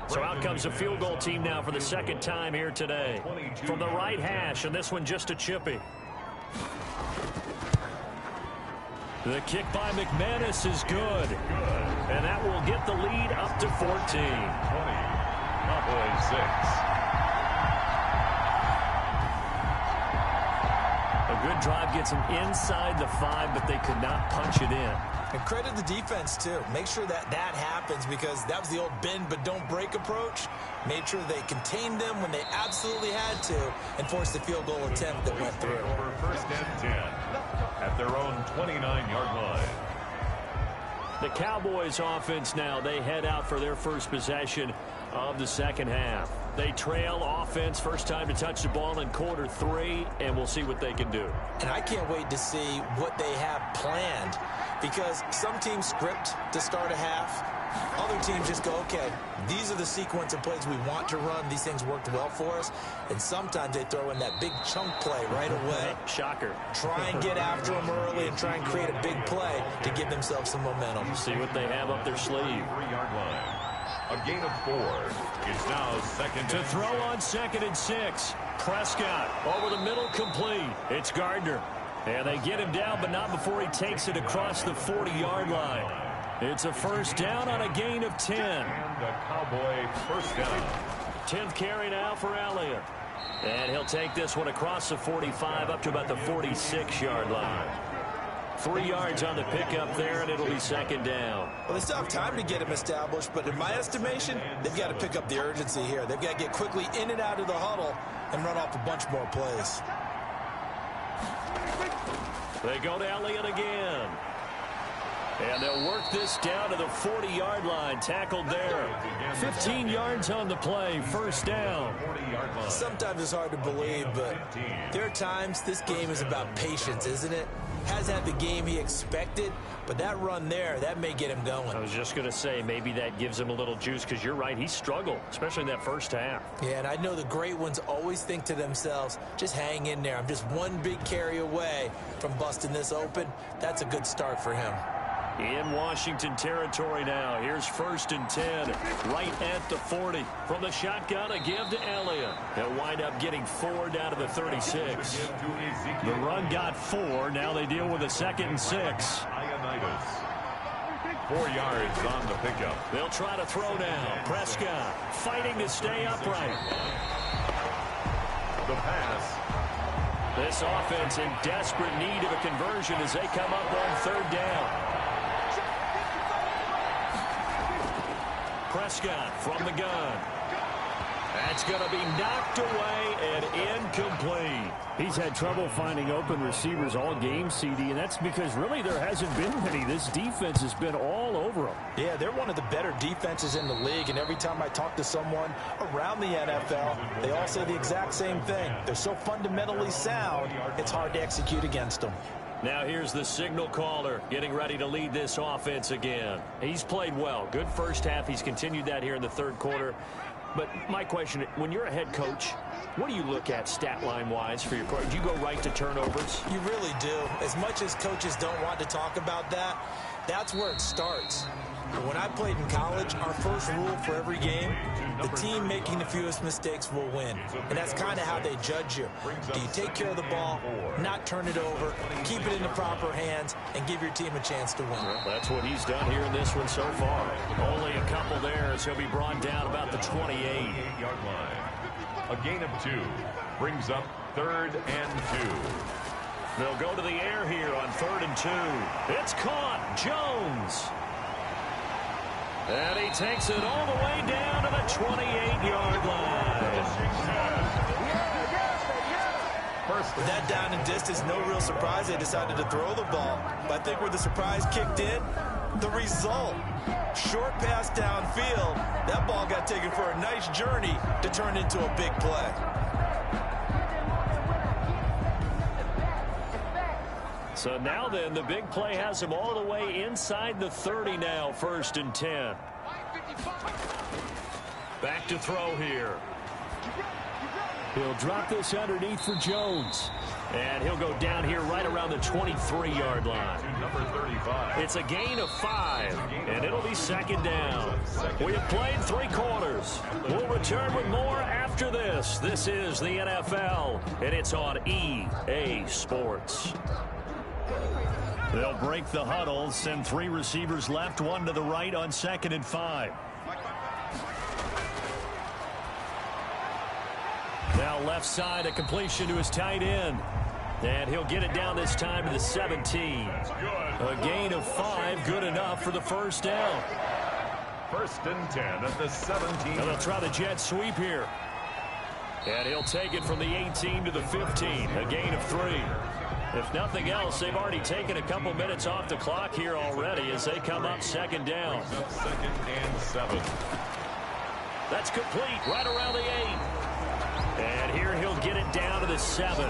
So out comes a field goal team now for the 2nd time here today. From the right hash, and this one just a chippy. The kick by McManus is good. And that will get the lead up to 14. 20. Cowboys 6. A good drive gets them inside the 5, but they could not punch it in. And credit the defense, too. Make sure that happens, because that was the old bend but don't break approach. Made sure they contained them when they absolutely had to and forced the field goal attempt that went through. For first and 10 at their own 29-yard line. The Cowboys offense now, they head out for their first possession of the second half. They trail offense, first time to touch the ball in quarter 3, and we'll see what they can do. And I can't wait to see what they have planned, because some teams script to start a half. Other teams just go, okay, these are the sequence of plays we want to run. These things worked well for us. And sometimes they throw in that big chunk play right away. Shocker. Try and get after them early and try and create a big play to give themselves some momentum. See what they have up their sleeve. 3-yard line. A gain of 4. It's now second To and throw on 2nd and 6. Prescott over the middle, complete. It's Gardner. And they get him down, but not before he takes it across the 40-yard line. It's a first down on a gain of 10. And a Cowboy first down. 10th carry now for Elliott. And he'll take this one across the 45 up to about the 46-yard line. 3 yards on the pickup there, and it'll be second down. Well, they still have time to get him established, but in my estimation, they've got to pick up the urgency here. They've got to get quickly in and out of the huddle and run off a bunch more plays. They go to Elliott again. And they'll work this down to the 40-yard line. Tackled there. 15 yards on the play. First down. Sometimes it's hard to believe, but there are times this game is about patience, isn't it? Has had the game he expected, but that run there, that may get him going. I was just going to say, maybe that gives him a little juice, because you're right, he struggled, especially in that first half. Yeah, and I know the great ones always think to themselves, just hang in there. I'm just one big carry away from busting this open. That's a good start for him. In Washington territory now. Here's 1st and 10. Right at the 40. From the shotgun, a give to Elliott. He'll wind up getting 4 down to the 36. The run got 4. Now they deal with a 2nd and 6. 4 yards on the pickup. They'll try to throw now. Prescott fighting to stay upright. The pass. This offense in desperate need of a conversion as they come up on 3rd down. Prescott from the gun. That's going to be knocked away and incomplete. He's had trouble finding open receivers all game, CD, and that's because really there hasn't been many. This defense has been all over them. Yeah, they're one of the better defenses in the league, and every time I talk to someone around the NFL, they all say the exact same thing. They're so fundamentally sound, it's hard to execute against them. Now here's the signal caller getting ready to lead this offense again. He's played well. Good first half. He's continued that here in the 3rd quarter. But my question, when you're a head coach, what do you look at stat line-wise for your coach? Do you go right to turnovers? You really do. As much as coaches don't want to talk about that, that's where it starts. When I played in college, our first rule for every game, the team making the fewest mistakes will win. And that's kind of how they judge you. Do you take care of the ball, not turn it over, keep it in the proper hands, and give your team a chance to win? Well, that's what he's done here in this one so far. Only a couple there as he'll be brought down about the 28-yard line. A gain of 2 brings up 3rd and 2. They'll go to the air here on 3rd and 2. It's caught. Jones. And he takes it all the way down to the 28-yard line. With that down and distance, no real surprise they decided to throw the ball. But I think where the surprise kicked in, the result. Short pass downfield. That ball got taken for a nice journey to turn into a big play. So now then, the big play has him all the way inside the 30 now, 1st and 10. Back to throw here. He'll drop this underneath for Jones. And he'll go down here right around the 23-yard line. Number 35. It's a gain of 5, and it'll be 2nd down. We have played 3 quarters. We'll return with more after this. This is the NFL, and it's on EA Sports. They'll break the huddle, send 3 receivers left, 1 to the right on 2nd and 5. Now left side, a completion to his tight end. And he'll get it down this time to the 17. A gain of 5, good enough for the first down. 1st and 10 at the 17. Now they'll try the jet sweep here. And he'll take it from the 18 to the 15, a gain of 3. If nothing else, they've already taken a couple minutes off the clock here already as they come up 2nd down. 2nd and 7. That's complete right around the 8. And here he'll get it down to the 7.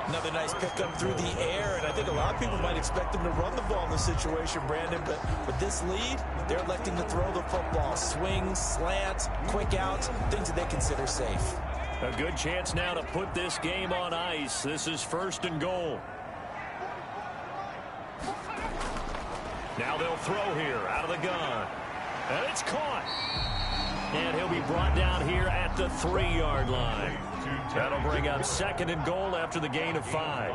Another nice pickup through the air, and I think a lot of people might expect them to run the ball in this situation, Brandon, but with this lead, they're electing to throw the football. Swings, slants, quick outs, things that they consider safe. A good chance now to put this game on ice. This is 1st and goal. Now they'll throw here out of the gun. And it's caught. And he'll be brought down here at the 3-yard line. That'll bring up 2nd and goal after the gain of 5.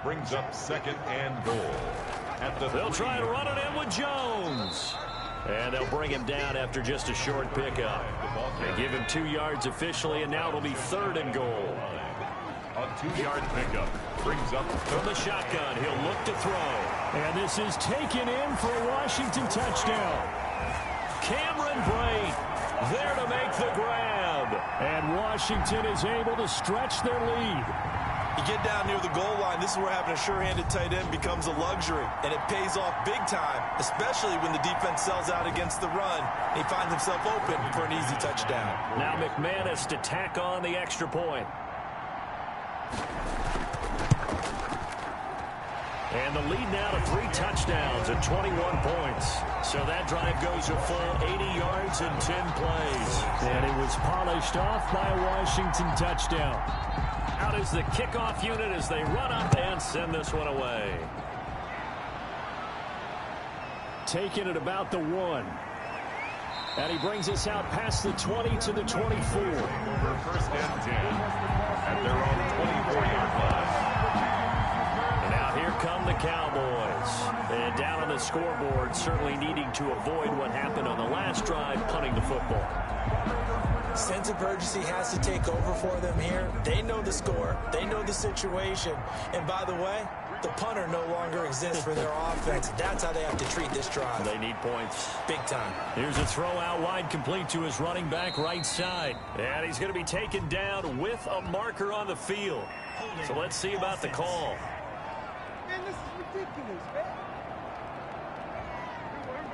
Brings up 2nd and goal. They'll try to run it in with Jones. And they'll bring him down after just a short pickup. They give him 2 yards officially, and now it'll be 3rd and goal. A 2-yard pickup brings up from the shotgun. He'll look to throw. And this is taken in for a Washington touchdown. Cameron Brate there to make the grab. And Washington is able to stretch their lead. You get down near the goal line, this is where having a sure-handed tight end becomes a luxury, and it pays off big time, especially when the defense sells out against the run. He finds himself open for an easy touchdown. Now McManus to tack on the extra point. And the lead now to 3 touchdowns and 21 points. So that drive goes a full 80 yards and 10 plays. And it was polished off by a Washington touchdown. Out is the kickoff unit as they run up and send this one away. Taking it about the 1. And he brings us out past the 20 to the 24. For 1st and 10 at their own 24-yard line. Here come the Cowboys. And down on the scoreboard, certainly needing to avoid what happened on the last drive, punting the football. Sense of urgency has to take over for them here. They know the score. They know the situation. And by the way, the punter no longer exists for their offense. That's how they have to treat this drive. They need points. Big time. Here's a throw out wide, complete to his running back right side. And he's going to be taken down with a marker on the field. So let's see about the call. Man, this is ridiculous, man.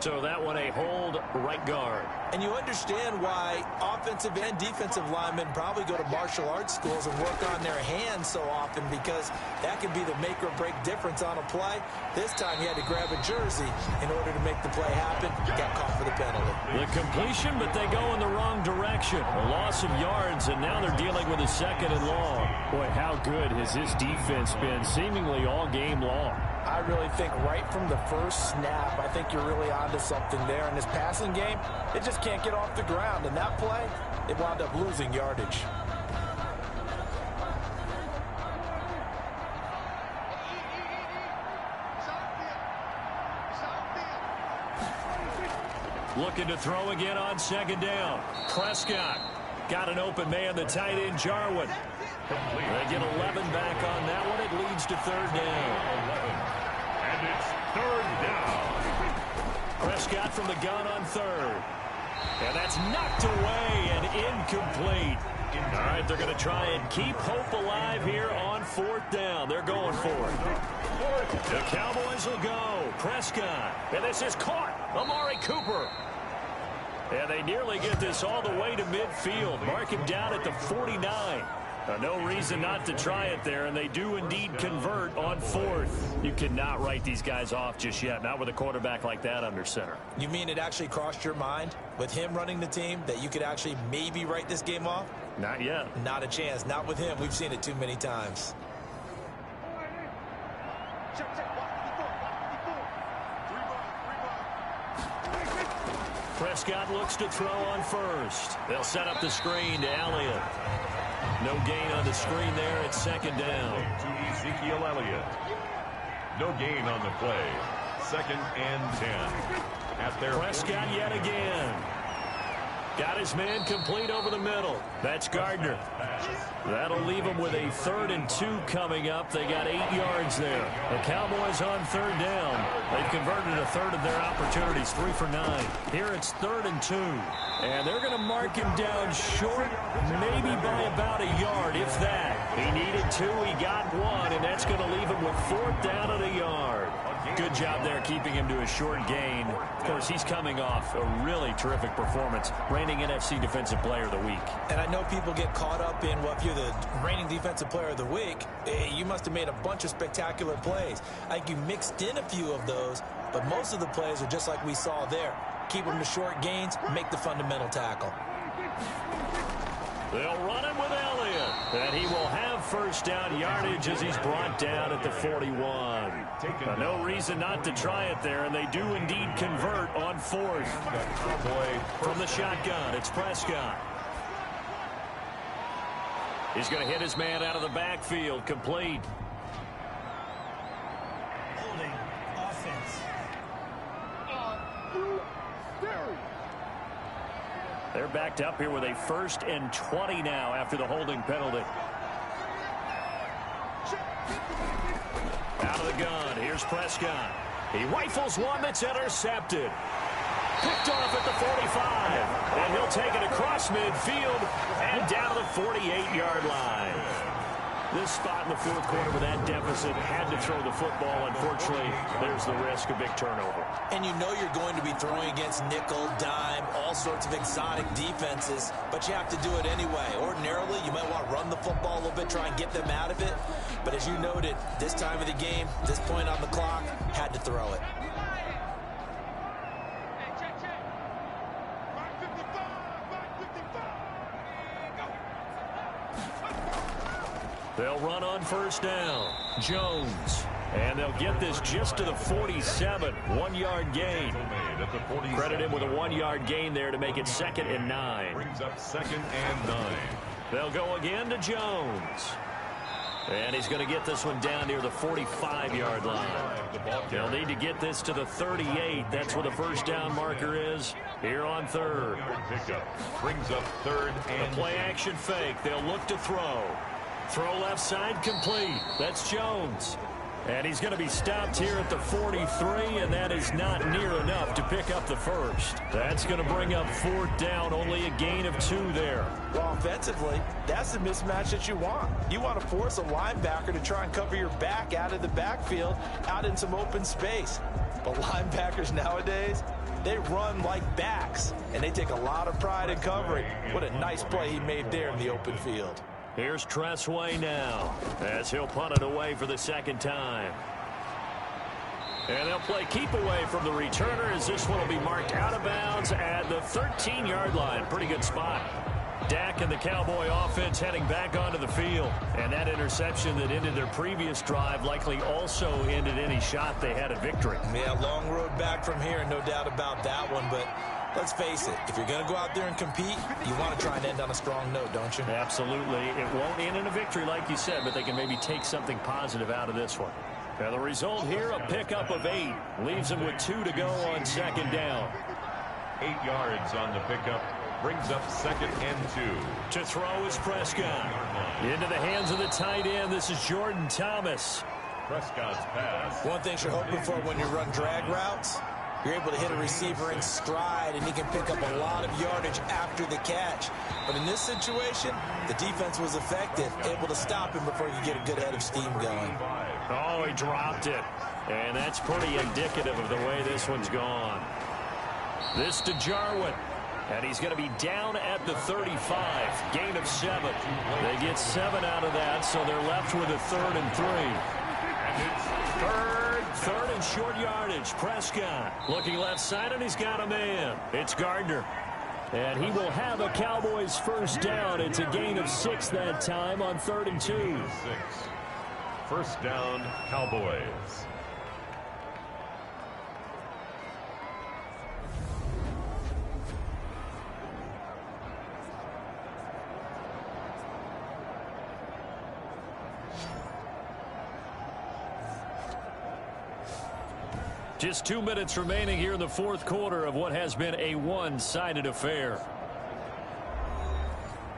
So that one a hold right guard. And you understand why offensive and defensive linemen probably go to martial arts schools and work on their hands so often, because that can be the make or break difference on a play. This time he had to grab a jersey in order to make the play happen. Got caught for the penalty. The completion, but they go in the wrong direction. A loss of yards, and now they're dealing with a 2nd and long. Boy, how good has this defense been seemingly all game long? I really think right from the first snap, I think you're really onto something there. In this passing game, it just can't get off the ground. And that play, it wound up losing yardage. Looking to throw again on 2nd down. Prescott got an open man, the tight end Jarwin. They get 11 back on that one. It leads to 3rd down. And it's 3rd down. Prescott from the gun on 3rd. And that's knocked away and incomplete. All right, they're going to try and keep hope alive here on 4th down. They're going for it. The Cowboys will go. Prescott. And this is caught. Amari Cooper. And they nearly get this all the way to midfield. Mark him down at the 49. No reason not to try it there, and they do indeed convert on 4th. You cannot write these guys off just yet, not with a quarterback like that under center. You mean it actually crossed your mind with him running the team that you could actually maybe write this game off? Not yet. Not a chance. Not with him. We've seen it too many times. Prescott looks to throw on first. They'll set up the screen to Elliott. No gain on the screen there. It's second down. To Ezekiel Elliott. No gain on the play. 2nd and 10. At their Prescott yet again. Got his man complete over the middle. That's Gardner. That'll leave him with a 3rd and 2 coming up. They got 8 yards there. The Cowboys on 3rd down. They've converted a third of their opportunities, 3 for 9. Here it's 3rd and 2. And they're going to mark him down short, maybe by about a yard, if that. He needed 2, he got 1, and that's going to leave him with 4th down and a yard. Good job there keeping him to a short gain. Of course, he's coming off a really terrific performance. Reigning NFC Defensive Player of the Week. And I know people get caught up in, well, if you're the reigning Defensive Player of the Week, you must have made a bunch of spectacular plays. I think you mixed in a few of those, but most of the plays are just like we saw there. Keep them to short gains, make the fundamental tackle. They'll run him with Elliott. And he will have 1st down yardage as he's brought down at the 41. No reason not to try it there, and they do indeed convert on 4th. From the shotgun, it's Prescott. He's going to hit his man out of the backfield, complete. Holding offense. They're backed up here with a 1st and 20 now after the holding penalty. Out of the gun, here's Prescott. He rifles one that's intercepted. Picked off at the 45. And he'll take it across midfield and down to the 48-yard line. This spot in the 4th quarter with that deficit, had to throw the football. Unfortunately, there's the risk of big turnover. And you know you're going to be throwing against nickel, dime, all sorts of exotic defenses, but you have to do it anyway. Ordinarily, you might want to run the football a little bit, try and get them out of it. But as you noted, this time of the game, this point on the clock, had to throw it. They'll run on 1st down. Jones. And they'll get this just to the 47. 1-yard gain. Credit him with a 1-yard gain there to make it 2nd and 9. Brings up 2nd and 9. They'll go again to Jones. And he's going to get this one down near the 45-yard line. They'll need to get this to the 38. That's where the 1st down marker is here on 3rd. Pickup brings up 3rd and the play action fake. They'll look to throw. Throw left side complete. That's Jones. And he's going to be stopped here at the 43, and that is not near enough to pick up the 1st. That's going to bring up 4th down, only a gain of 2 there. Well, offensively, that's the mismatch that you want. You want to force a linebacker to try and cover your back out of the backfield, out in some open space. But linebackers nowadays, they run like backs, and they take a lot of pride in covering. What a nice play he made there in the open field. Here's Tressway now, as he'll punt it away for the 2nd time. And they'll play keep away from the returner, as this one will be marked out of bounds at the 13-yard line. Pretty good spot. Dak and the Cowboy offense heading back onto the field. And that interception that ended their previous drive likely also ended any shot they had at victory. Yeah, long road back from here, no doubt about that one, but let's face it, if you're going to go out there and compete, you want to try and end on a strong note, don't you? Absolutely. It won't end in a victory like you said, but they can maybe take something positive out of this one. Now the result here, a pickup of 8. Leaves them with 2 to go on 2nd down. 8 yards on the pickup. Brings up 2nd and 2. To throw is Prescott. Into the hands of the tight end. This is Jordan Thomas. Prescott's pass. One thing you're hoping for when you run drag routes, you're able to hit a receiver in stride, and he can pick up a lot of yardage after the catch. But in this situation, the defense was effective, able to stop him before you get a good head of steam going. Oh, he dropped it. And that's pretty indicative of the way this one's gone. This to Jarwin. And he's going to be down at the 35. Gain of 7. They get 7 out of that, so they're left with a 3rd and 3. And it's Third and short yardage. Prescott looking left side, and he's got a man. It's Gardner. And he will have a Cowboys 1st down. It's a gain of 6 that time on 3rd and 2. 6. 1st down, Cowboys. Just 2 minutes remaining here in the fourth quarter of what has been a one-sided affair.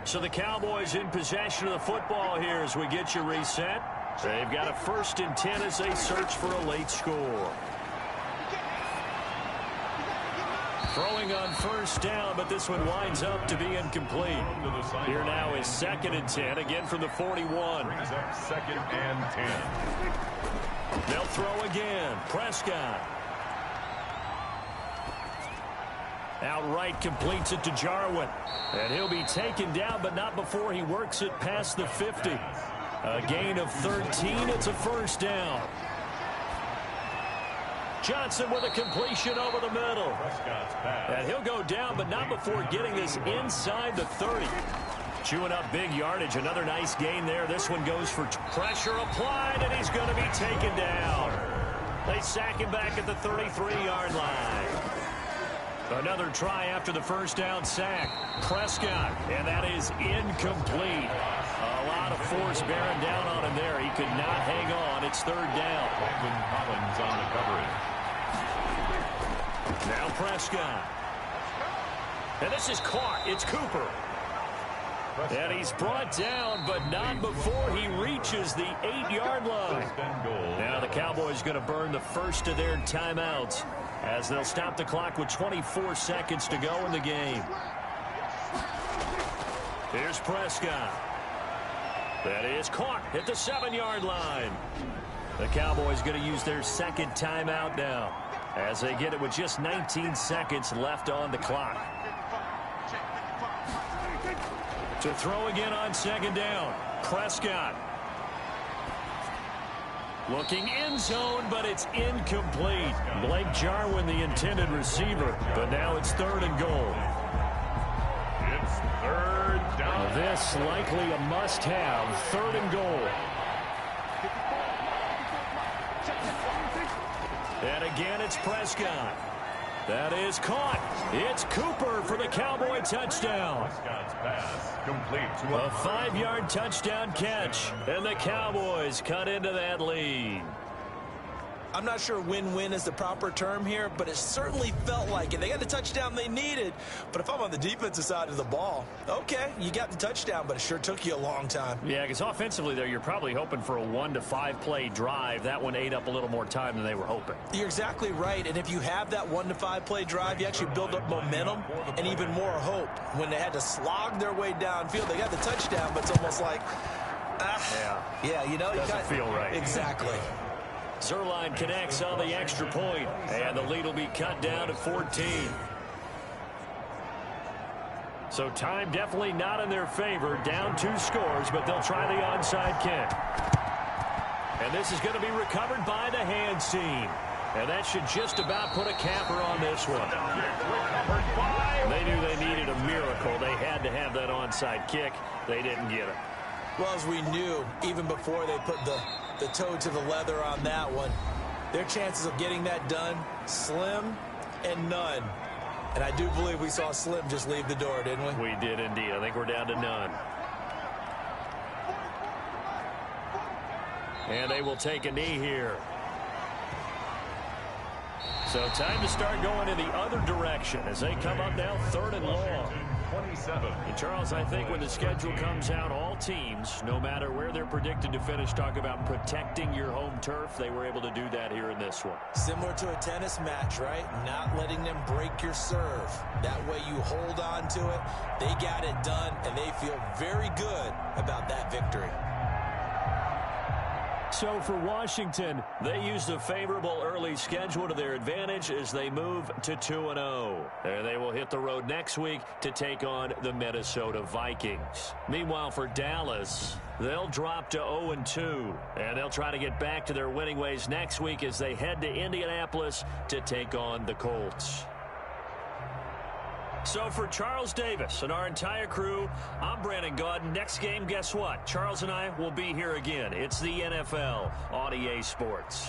So the Cowboys in possession of the football here as we get you reset. They've got a 1st and 10 as they search for a late score. Throwing on 1st down, but this one winds up to be incomplete. Here now is 2nd and 10, again from the 41. Brings up 2nd and 10. They'll throw again. Prescott. Outright completes it to Jarwin. And he'll be taken down, but not before he works it past the 50. A gain of 13. It's a 1st down. Johnson with a completion over the middle. And he'll go down, but not before getting this inside the 30. Chewing up big yardage. Another nice gain there. This one goes for pressure applied, and he's going to be taken down. They sack him back at the 33-yard line. Another try after the 1st down sack. Prescott, and that is incomplete. A lot of force bearing down on him there. He could not hang on. It's 3rd down. Collins on the coverage. Now Prescott. And this is caught. It's Cooper. And he's brought down, but not before he reaches the 8-yard line. Now the Cowboys going to burn the first of their timeouts as they'll stop the clock with 24 seconds to go in the game. Here's Prescott. That is caught at the 7-yard line. The Cowboys going to use their 2nd timeout now as they get it with just 19 seconds left on the clock. To throw again on 2nd down. Prescott. Looking end zone, but it's incomplete. Blake Jarwin, the intended receiver, but now it's 3rd and goal. It's 3rd down. This likely a must-have. 3rd and goal. And again, it's Prescott. That is caught. It's Cooper for the Cowboy touchdown. Prescott's pass complete to A 5-yard touchdown catch, and the Cowboys cut into that lead. I'm not sure win-win is the proper term here, but it certainly felt like it. They got the touchdown they needed, but if I'm on the defensive side of the ball, okay, you got the touchdown, but it sure took you a long time. Yeah, because offensively, though, you're probably hoping for a 1 to 5 play drive. That one ate up a little more time than they were hoping. You're exactly right, and if you have that 1 to 5 play drive, you actually build up momentum and even more hope. When they had to slog their way downfield, they got the touchdown, but it's almost like, yeah, you know, doesn't feel right. Exactly. Zerline connects on the extra point, and the lead will be cut down to 14. So time definitely not in their favor. Down 2 scores, but they'll try the onside kick. And this is going to be recovered by the hands team. And that should just about put a capper on this one. They knew they needed a miracle. They had to have that onside kick. They didn't get it. Well, as we knew, even before they put the toe to the leather on that one, their chances of getting that done, slim and none. And I do believe we saw Slim just leave the door, didn't we? We did indeed. I think we're down to none. And they will take a knee here. So time to start going in the other direction as they come up now 3rd and long. 27. And Charles, I think when the schedule comes out, all teams, no matter where they're predicted to finish, talk about protecting your home turf. They were able to do that here in this one. Similar to a tennis match, right? Not letting them break your serve. That way you hold on to it. They got it done, and they feel very good about that victory. So for Washington, they used a favorable early schedule to their advantage as they move to 2-0. And they will hit the road next week to take on the Minnesota Vikings. Meanwhile, for Dallas, they'll drop to 0-2. And they'll try to get back to their winning ways next week as they head to Indianapolis to take on the Colts. So for Charles Davis and our entire crew, I'm Brandon Gaudin. Next game, guess what? Charles and I will be here again. It's the NFL on EA Sports.